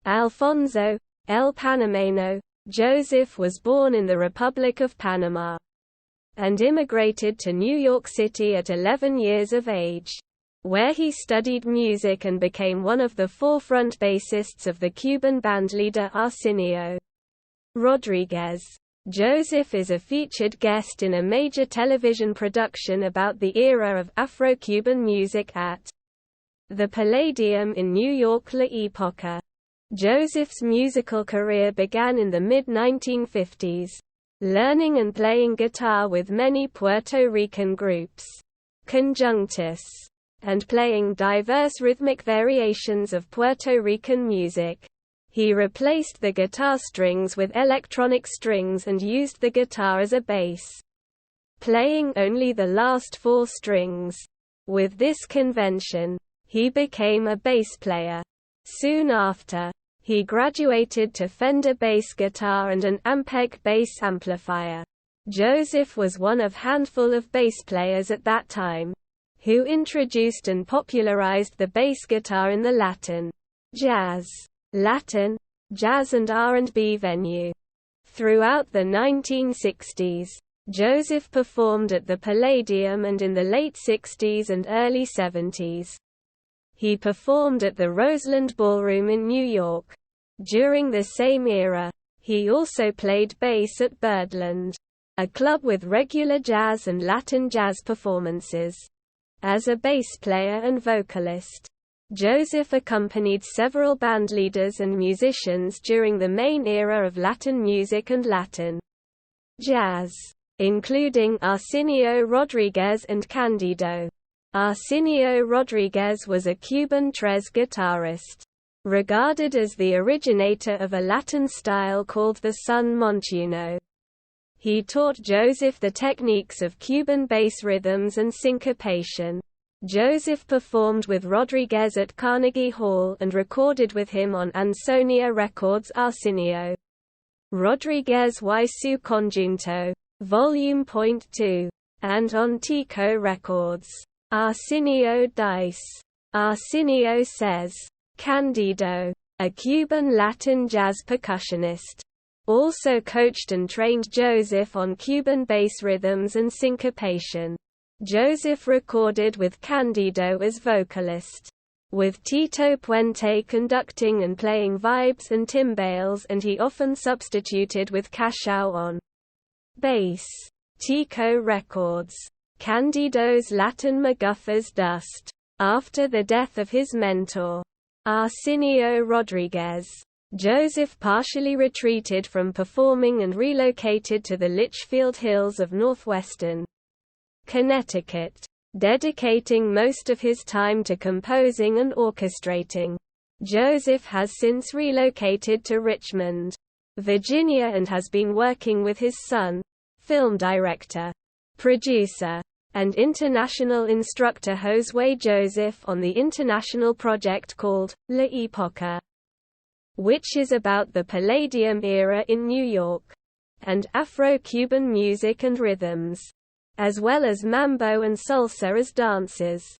Alfonso, El Panameno, Joseph was born in the Republic of Panama and immigrated to New York City at 11 years of age, where he studied music and became one of the forefront bassists of the Cuban bandleader Arsenio Rodríguez. Joseph is a featured guest in a major television production about the era of Afro-Cuban music at the Palladium in New York La Epoca. Joseph's musical career began in the mid-1950s, learning and playing guitar with many Puerto Rican groups, conjuntos, and playing diverse rhythmic variations of Puerto Rican music. He replaced the guitar strings with electronic strings and used the guitar as a bass, playing only the last 4 strings. With this convention, he became a bass player. Soon after, he graduated to Fender bass guitar and an Ampeg bass amplifier. Joseph was one of handful of bass players at that time who introduced and popularized the bass guitar in the Latin, jazz, and R&B venue. Throughout the 1960s, Joseph performed at the Palladium, and in the late 60s and early 70s, he performed at the Roseland Ballroom in New York. During the same era, he also played bass at Birdland, a club with regular jazz and Latin jazz performances. As a bass player and vocalist, Joseph accompanied several bandleaders and musicians during the main era of Latin music and Latin jazz, including Arsenio Rodríguez and Candido. Arsenio Rodríguez was a Cuban tres guitarist, regarded as the originator of a Latin style called the son montuno. He taught Joseph the techniques of Cuban bass rhythms and syncopation. Joseph performed with Rodríguez at Carnegie Hall and recorded with him on Ansonia Records Arsenio Rodríguez y su conjunto, Volume .2, and on Tico Records, Arsenio Dice. Arsenio says, Candido, a Cuban Latin jazz percussionist, also coached and trained Joseph on Cuban bass rhythms and syncopation. Joseph recorded with Candido as vocalist, with Tito Puente conducting and playing vibes and timbales, and he often substituted with Cachao on bass. Tico Records. Candido's Latin MacGuffer's dust. After the death of his mentor, Arsenio Rodríguez, Joseph partially retreated from performing and relocated to the Litchfield Hills of northwestern Connecticut, dedicating most of his time to composing and orchestrating. Joseph has since relocated to Richmond, Virginia, and has been working with his son, film director, producer, and international instructor Josue Joseph on the international project called La Epoca, which is about the Palladium era in New York, and Afro-Cuban music and rhythms, as well as mambo and salsa as dances.